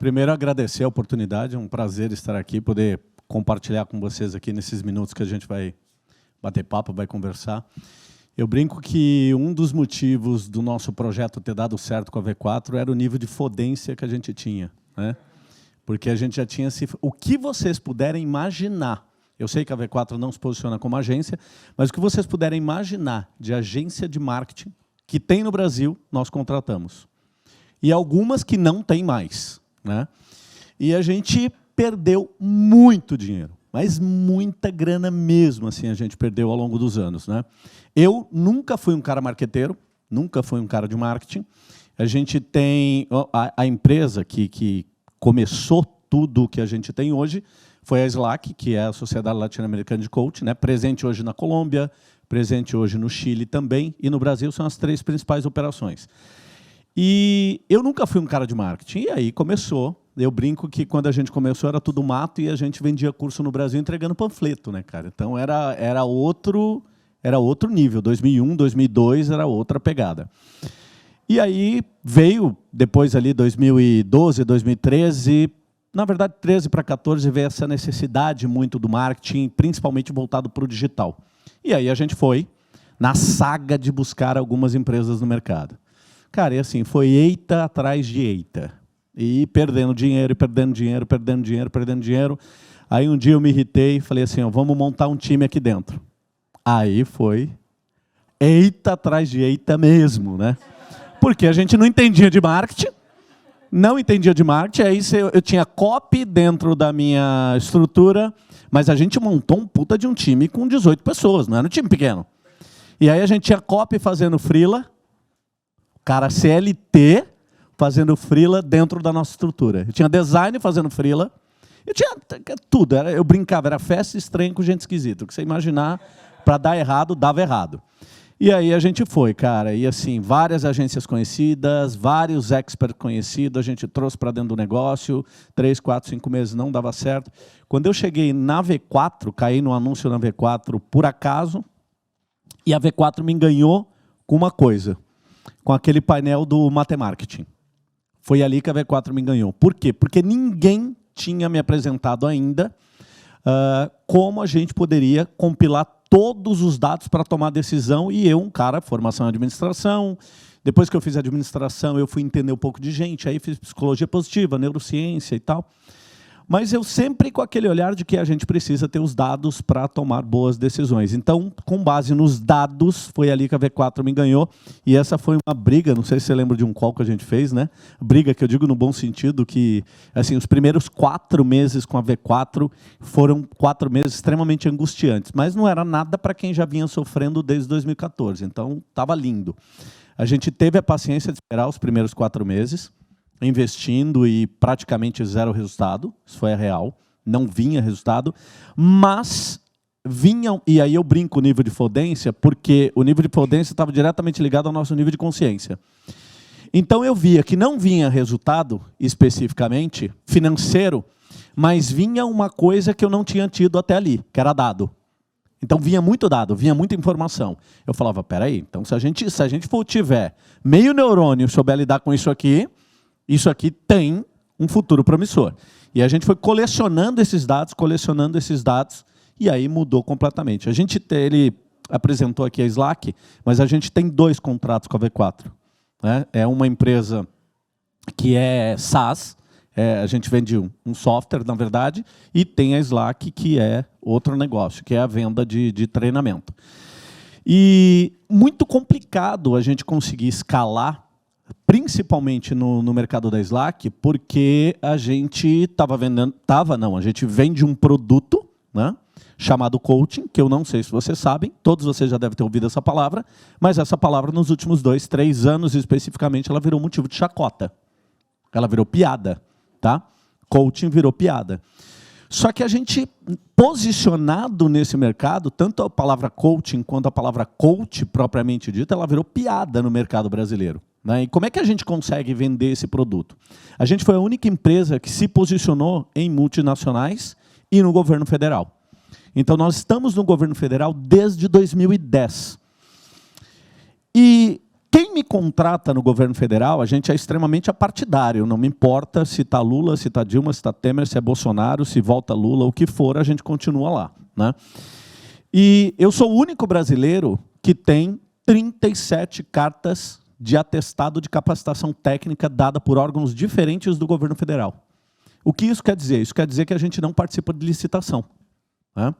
primeiro agradecer a oportunidade, é um prazer estar aqui, poder compartilhar com vocês aqui nesses minutos que a gente vai bater papo, vai conversar. Eu brinco que um dos motivos do nosso projeto ter dado certo com a V4 era o nível de fodência que a gente tinha, né? Porque a gente já tinha... O que vocês puderem imaginar, eu sei que a V4 não se posiciona como agência, mas o que vocês puderem imaginar de agência de marketing que tem no Brasil, nós contratamos. E algumas que não tem mais, né? E a gente perdeu muito dinheiro, mas muita grana mesmo, assim, a gente perdeu ao longo dos anos, né? Eu nunca fui um cara marqueteiro, nunca fui um cara de marketing. A gente tem... A empresa que começou tudo o que a gente tem hoje foi a Slack, que é a Sociedade Latino-Americana de Coaching, né? Presente hoje na Colômbia, presente hoje no Chile também, e no Brasil são as 3 principais operações. E eu nunca fui um cara de marketing, e aí começou. Eu brinco que quando a gente começou era tudo mato e a gente vendia curso no Brasil entregando panfleto, né, cara? Então era outro nível. 2001, 2002 era outra pegada. E aí veio, depois ali 2012, 2013, na verdade 13 para 14 veio essa necessidade muito do marketing, principalmente voltado para o digital. E aí a gente foi na saga de buscar algumas empresas no mercado. Cara, e assim, foi eita atrás de eita. E perdendo dinheiro, perdendo dinheiro, perdendo dinheiro, perdendo dinheiro. Aí um dia eu me irritei e falei assim, ó, vamos montar um time aqui dentro. Aí foi eita atrás de eita mesmo, né? Porque a gente não entendia de marketing, aí eu tinha copy dentro da minha estrutura, mas a gente montou um puta de um time com 18 pessoas, não era um time pequeno. E aí a gente tinha copy fazendo freela, cara CLT fazendo freela dentro da nossa estrutura. Eu tinha design fazendo freela, eu tinha tudo, eu brincava, era festa estranha com gente esquisita. O que você imaginar, para dar errado, dava errado. E aí a gente foi, cara, e assim, várias agências conhecidas, vários experts conhecidos, a gente trouxe para dentro do negócio, 3, 4, 5 meses não dava certo. Quando eu cheguei na V4, caí no anúncio na V4 por acaso, e a V4 me enganou com uma coisa, com aquele painel do Matemarketing. Foi ali que a V4 me ganhou. Por quê? Porque ninguém tinha me apresentado ainda como a gente poderia compilar todos os dados para tomar decisão, e eu, um cara, formação em administração, depois que eu fiz administração, eu fui entender um pouco de gente, aí fiz psicologia positiva, neurociência e tal. Mas eu sempre com aquele olhar de que a gente precisa ter os dados para tomar boas decisões. Então, com base nos dados, foi ali que a V4 me ganhou. E essa foi uma briga, não sei se você lembra de um call que a gente fez, né? Briga que eu digo no bom sentido, que assim, os primeiros 4 meses com a V4 foram 4 meses extremamente angustiantes. Mas não era nada para quem já vinha sofrendo desde 2014. Então, estava lindo. A gente teve a paciência de esperar os primeiros 4 meses, investindo e praticamente 0 resultado, isso foi a real, não vinha resultado, mas vinham, e aí eu brinco o nível de fodência, porque o nível de fodência estava diretamente ligado ao nosso nível de consciência. Então eu via que não vinha resultado, especificamente, financeiro, mas vinha uma coisa que eu não tinha tido até ali, que era dado. Então vinha muito dado, vinha muita informação. Eu falava, peraí, então se a gente tiver meio neurônio e souber lidar com isso aqui tem um futuro promissor. E a gente foi colecionando esses dados, e aí mudou completamente. Ele apresentou aqui a Slack, mas a gente tem 2 contratos com a V4. Né? É uma empresa que é SaaS, a gente vende um software, na verdade, e tem a Slack, que é outro negócio, que é a venda de treinamento. E muito complicado a gente conseguir escalar, principalmente no mercado da Slack, porque a gente a gente vende um produto, né, chamado coaching, que eu não sei se vocês sabem, todos vocês já devem ter ouvido essa palavra, mas essa palavra nos últimos 2, 3 anos, especificamente, ela virou motivo de chacota. Ela virou piada, tá? Coaching virou piada. Só que a gente, posicionado nesse mercado, tanto a palavra coaching quanto a palavra coach, propriamente dita, ela virou piada no mercado brasileiro. Né? E como é que a gente consegue vender esse produto? A gente foi a única empresa que se posicionou em multinacionais e no governo federal. Então, nós estamos no governo federal desde 2010. E Quem me contrata no governo federal, a gente é extremamente apartidário, não me importa se está Lula, se está Dilma, se está Temer, se é Bolsonaro, se volta Lula, o que for, a gente continua lá, né? E eu sou o único brasileiro que tem 37 cartas de atestado de capacitação técnica dada por órgãos diferentes do governo federal. O que isso quer dizer? Isso quer dizer que a gente não participa de licitação, né?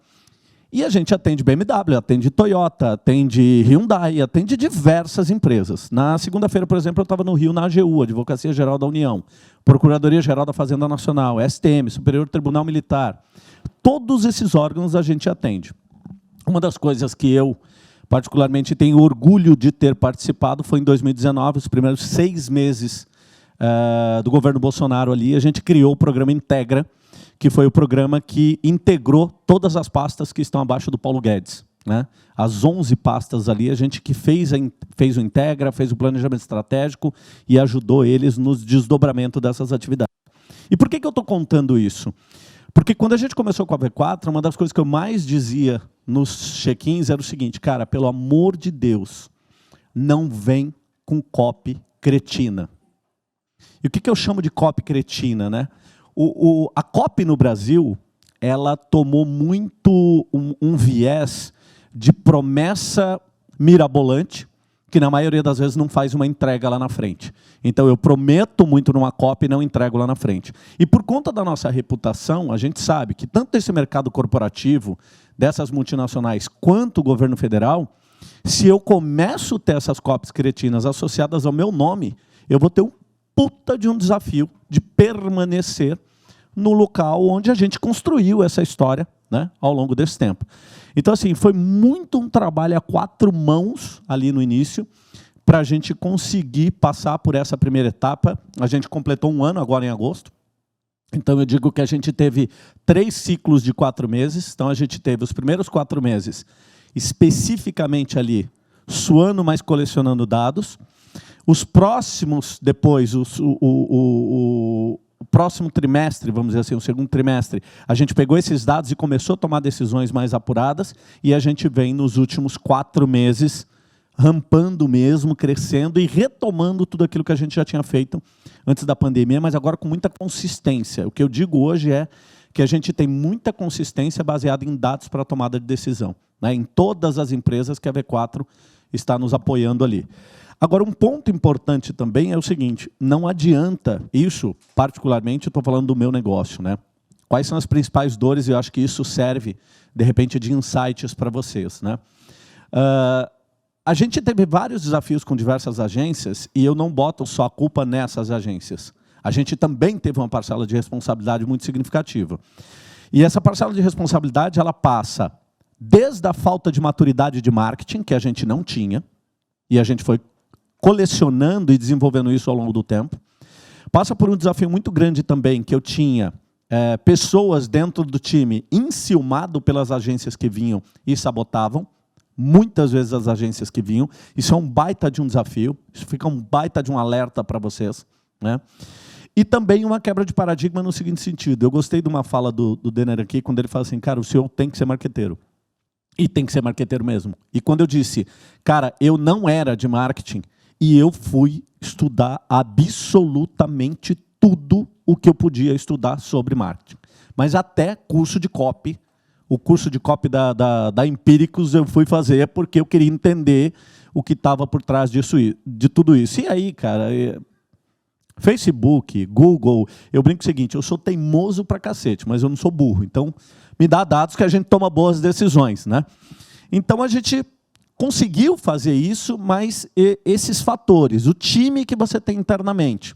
E a gente atende BMW, atende Toyota, atende Hyundai, atende diversas empresas. Na segunda-feira, por exemplo, eu estava no Rio, na AGU, Advocacia Geral da União, Procuradoria Geral da Fazenda Nacional, STM, Superior Tribunal Militar. Todos esses órgãos a gente atende. Uma das coisas que eu, particularmente, tenho orgulho de ter participado foi em 2019, os primeiros 6 meses do governo Bolsonaro ali, a gente criou o programa Integra, que foi o programa que integrou todas as pastas que estão abaixo do Paulo Guedes, né? As 11 pastas ali, a gente que fez o Integra, fez o planejamento estratégico e ajudou eles no desdobramento dessas atividades. E por que eu estou contando isso? Porque quando a gente começou com a V4, uma das coisas que eu mais dizia nos check-ins era o seguinte, cara, pelo amor de Deus, não vem com copy cretina. E o que eu chamo de copy cretina, né? A copy no Brasil, ela tomou muito um viés de promessa mirabolante, que na maioria das vezes não faz uma entrega lá na frente. Então eu prometo muito numa copy e não entrego lá na frente. E por conta da nossa reputação, a gente sabe que tanto esse mercado corporativo, dessas multinacionais, quanto o governo federal, se eu começo a ter essas copies cretinas associadas ao meu nome, eu vou ter um puta de um desafio de permanecer no local onde a gente construiu essa história, né, ao longo desse tempo. Então, assim, foi muito um trabalho a 4 mãos ali no início para a gente conseguir passar por essa primeira etapa. A gente completou 1 ano agora em agosto. Então, eu digo que a gente teve 3 ciclos de 4 meses. Então, a gente teve os primeiros 4 meses especificamente ali suando, mas colecionando dados. Os próximos, depois, o próximo trimestre, vamos dizer assim, o segundo trimestre, a gente pegou esses dados e começou a tomar decisões mais apuradas, e a gente vem nos últimos 4 meses rampando mesmo, crescendo e retomando tudo aquilo que a gente já tinha feito antes da pandemia, mas agora com muita consistência. O que eu digo hoje é que a gente tem muita consistência baseada em dados para a tomada de decisão, né, em todas as empresas que a V4 está nos apoiando ali. Agora, um ponto importante também é o seguinte, não adianta, isso particularmente, eu estou falando do meu negócio, né? Quais são as principais dores, e eu acho que isso serve, de repente, de insights para vocês, né? A gente teve vários desafios com diversas agências, e eu não boto só a culpa nessas agências. A gente também teve uma parcela de responsabilidade muito significativa. E essa parcela de responsabilidade, ela passa desde a falta de maturidade de marketing, que a gente não tinha, e a gente foi colecionando e desenvolvendo isso ao longo do tempo. Passa por um desafio muito grande também, que eu tinha pessoas dentro do time enciumado pelas agências que vinham e sabotavam, muitas vezes as agências que vinham. Isso é um baita de um desafio, isso fica um baita de um alerta para vocês, né? E também uma quebra de paradigma no seguinte sentido. Eu gostei de uma fala do Denner aqui, quando ele fala assim, cara, o senhor tem que ser marqueteiro. E tem que ser marqueteiro mesmo. E quando eu disse, cara, eu não era de marketing, e eu fui estudar absolutamente tudo o que eu podia estudar sobre marketing. Mas até curso de copy, o curso de copy da Empíricos eu fui fazer porque eu queria entender o que estava por trás disso, de tudo isso. E aí, cara, Facebook, Google, eu brinco o seguinte, eu sou teimoso pra cacete, mas eu não sou burro. Então, me dá dados que a gente toma boas decisões, né? Então, a gente conseguiu fazer isso, mas esses fatores, o time que você tem internamente,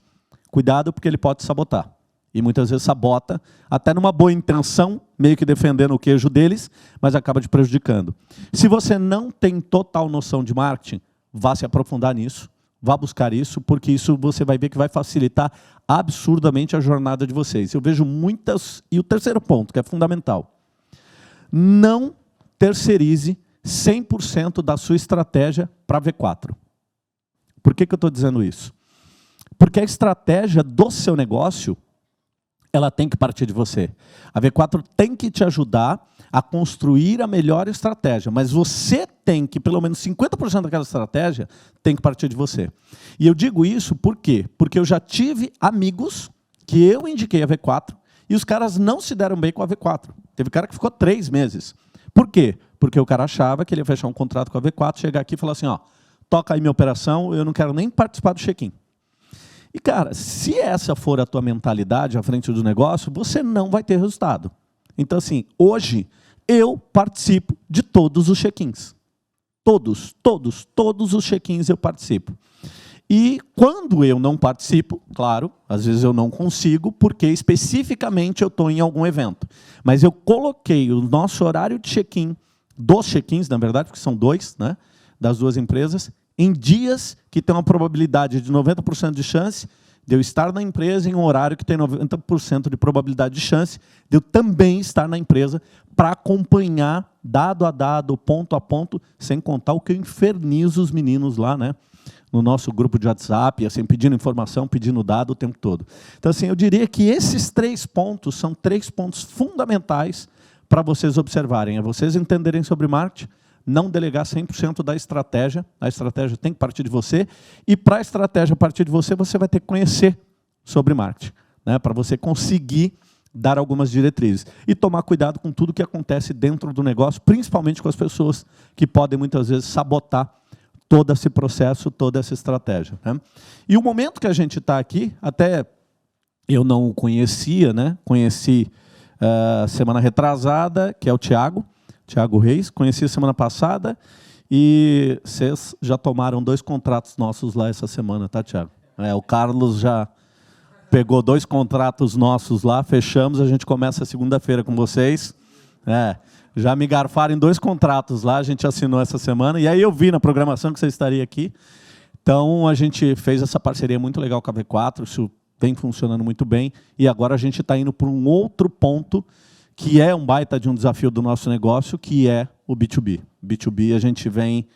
cuidado porque ele pode sabotar. E muitas vezes sabota, até numa boa intenção, meio que defendendo o queijo deles, mas acaba te prejudicando. Se você não tem total noção de marketing, vá se aprofundar nisso, vá buscar isso, porque isso você vai ver que vai facilitar absurdamente a jornada de vocês. Eu vejo muitas... E o terceiro ponto, que é fundamental. Não terceirize 100% da sua estratégia para a V4. Por que eu estou dizendo isso? Porque a estratégia do seu negócio, ela tem que partir de você. A V4 tem que te ajudar a construir a melhor estratégia, mas você tem que, pelo menos 50% daquela estratégia, tem que partir de você. E eu digo isso por quê? Porque eu já tive amigos que eu indiquei a V4 e os caras não se deram bem com a V4. Teve cara que ficou 3 meses. Por quê? Porque o cara achava que ele ia fechar um contrato com a V4, chegar aqui e falar assim, ó, toca aí minha operação, eu não quero nem participar do check-in. E, cara, se essa for a tua mentalidade à frente do negócio, você não vai ter resultado. Então, assim, hoje, eu participo de todos os check-ins. Todos os check-ins eu participo. E quando eu não participo, claro, às vezes eu não consigo, porque especificamente eu estou em algum evento. Mas eu coloquei o nosso horário de check-in, dos check-ins, na verdade, porque são 2, né, das 2 empresas, em dias que tem uma probabilidade de 90% de chance de eu estar na empresa em um horário que tem 90% de probabilidade de chance de eu também estar na empresa para acompanhar dado a dado, ponto a ponto, sem contar o que eu infernizo os meninos lá, né, no nosso grupo de WhatsApp, assim, pedindo informação, pedindo dado o tempo todo. Então, assim, eu diria que esses 3 pontos são 3 pontos fundamentais para vocês observarem, é vocês entenderem sobre marketing, não delegar 100% da estratégia, a estratégia tem que partir de você, e para a estratégia partir de você, você vai ter que conhecer sobre marketing, né, para você conseguir dar algumas diretrizes. E tomar cuidado com tudo que acontece dentro do negócio, principalmente com as pessoas que podem muitas vezes sabotar todo esse processo, toda essa estratégia, né? E o momento que a gente está aqui, até eu não o conhecia, né? Conheci semana retrasada, que é o Thiago Reis, conheci semana passada, e vocês já tomaram 2 contratos nossos lá essa semana, tá, Thiago? O Carlos já pegou 2 contratos nossos lá, fechamos, a gente começa segunda-feira com vocês. Já me garfaram em 2 contratos lá, a gente assinou essa semana, e aí eu vi na programação que você estaria aqui. Então, a gente fez essa parceria muito legal com a V4, isso vem funcionando muito bem, e agora a gente está indo para um outro ponto, que é um baita de um desafio do nosso negócio, que é o B2B. B2B a gente vem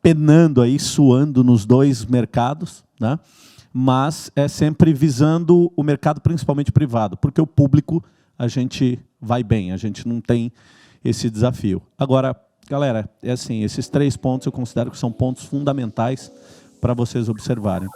penando aí, suando nos 2 mercados, né? Mas é sempre visando o mercado principalmente privado, porque o público a gente vai bem, a gente não tem esse desafio. Agora, galera, é assim, esses 3 pontos eu considero que são pontos fundamentais para vocês observarem.